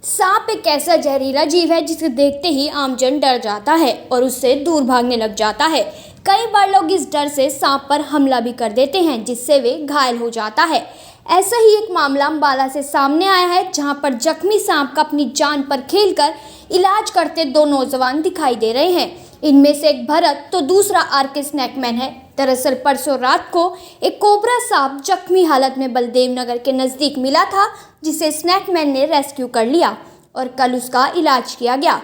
सांप एक ऐसा जहरीला जीव है जिसे देखते ही आमजन डर जाता है और उससे दूर भागने लग जाता है। कई बार लोग इस डर से सांप पर हमला भी कर देते हैं जिससे वे घायल हो जाता है। ऐसा ही एक मामला अम्बाला से सामने आया है जहां पर जख्मी सांप का अपनी जान पर खेलकर इलाज करते दो नौजवान दिखाई दे रहे हैं। इनमें से एक भरत तो दूसरा आरके स्नैकमैन है। दरअसल परसों रात को एक कोबरा सांप जख्मी हालत में बलदेव नगर के नज़दीक मिला था जिसे स्नैकमैन ने रेस्क्यू कर लिया और कल उसका इलाज किया गया।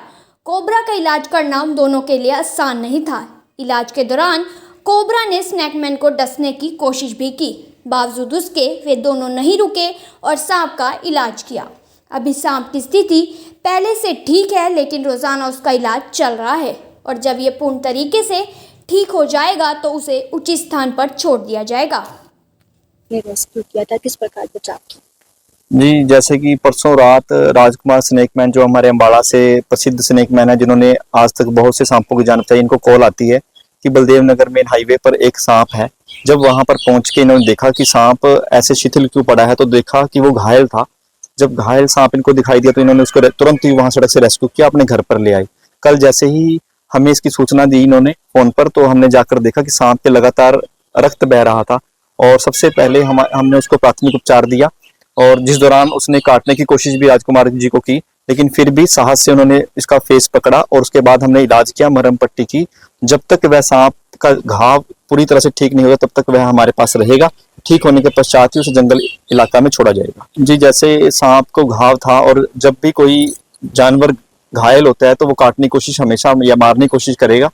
कोबरा का इलाज करना उन दोनों के लिए आसान नहीं था। इलाज के दौरान कोबरा ने स्नैकमैन को डसने की कोशिश भी की, बावजूद उसके वे दोनों नहीं रुके और सांप का इलाज किया। अभी सांप की स्थिति पहले से ठीक है, लेकिन रोजाना उसका इलाज चल रहा है और जब ये पूर्ण तरीके से ठीक हो जाएगा तो उसे उचित स्थान पर छोड़ दिया जाएगा। रेस्क्यू किया था, किस प्रकार बचाव किया? जी, जैसे कि परसों रात राजकुमार स्नेकमैन जो हमारे अम्बाड़ा से प्रसिद्ध स्नेकमैन है, जिन्होंने आज तक बहुत से सांपों की जान बचाई, इनको कॉल आती है कि बलदेव नगर मेन हाईवे पर एक सांप है। जब वहां पर पहुंच के इन्होंने देखा कि सांप ऐसे शिथिल क्यों पड़ा है, तो देखा कि वो घायल था। जब घायल सांप इनको दिखाई दिया तो इन्होंने उसको तुरंत ही वहां सड़क से रेस्क्यू किया, अपने घर पर ले आए। कल जैसे ही हमें इसकी सूचना दी इन्होंने फोन पर, तो हमने जाकर देखा कि सांप पे लगातार रक्त बह रहा था और सबसे पहले हमने उसको प्राथमिक उपचार दिया और जिस दौरान उसने काटने की कोशिश भी राजकुमार जी को की, लेकिन फिर भी साहस से उन्होंने इसका फेस पकड़ा और उसके बाद हमने इलाज किया, मरहम पट्टी की। जब तक वह सांप का घाव पूरी तरह से ठीक नहीं होगा तब तक वह हमारे पास रहेगा। ठीक होने के पश्चात ही उसे जंगल इलाका में छोड़ा जाएगा। जी, जैसे सांप को घाव था और जब भी कोई जानवर घायल होता है तो वो काटने की कोशिश हमेशा या मारने की कोशिश करेगा।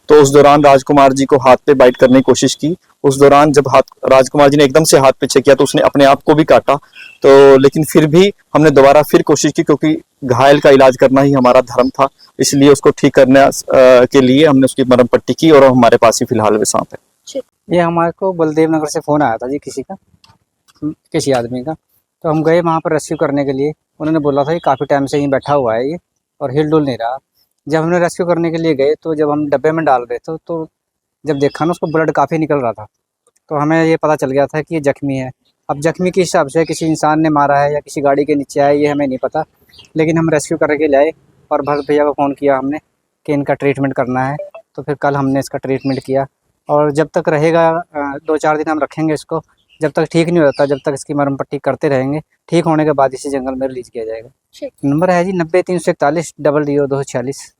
तो उस दौरान राजकुमार जी को हाथ पे बाइट करने की कोशिश की। उस दौरान जब राजकुमार जी ने एकदम से हाथ पीछे किया तो उसने अपने आप को भी काटा। तो लेकिन फिर भी हमने दोबारा फिर कोशिश की, क्योंकि घायल का इलाज करना ही हमारा धर्म था, इसलिए उसको ठीक करने के लिए हमने उसकी मरहम पट्टी की और हमारे पास ही फिलहाल वे सांप है। ये हमारे को बलदेव नगर से फ़ोन आया था जी, किसी आदमी का। तो हम गए वहाँ पर रेस्क्यू करने के लिए। उन्होंने बोला था कि काफ़ी टाइम से यहीं बैठा हुआ है ये और हिल डुल नहीं रहा। जब हमने रेस्क्यू करने के लिए गए तो जब हम डब्बे में डाल रहे थे तो जब देखा ना, उसको ब्लड काफ़ी निकल रहा था, तो हमें ये पता चल गया था कि ये जख्मी है। अब जख्मी के हिसाब से किसी इंसान ने मारा है या किसी गाड़ी के नीचे आया, ये हमें नहीं पता, लेकिन हम रेस्क्यू करके लाए और भरत भैया को फ़ोन किया हमने कि इनका ट्रीटमेंट करना है। तो फिर कल हमने इसका ट्रीटमेंट किया और जब तक रहेगा 2-4 दिन हम रखेंगे इसको। जब तक ठीक नहीं होता, जब तक इसकी मरहम पट्टी करते रहेंगे, ठीक होने के बाद इसे जंगल में रिलीज़ किया जाएगा। नंबर है जी 90 341 00 246।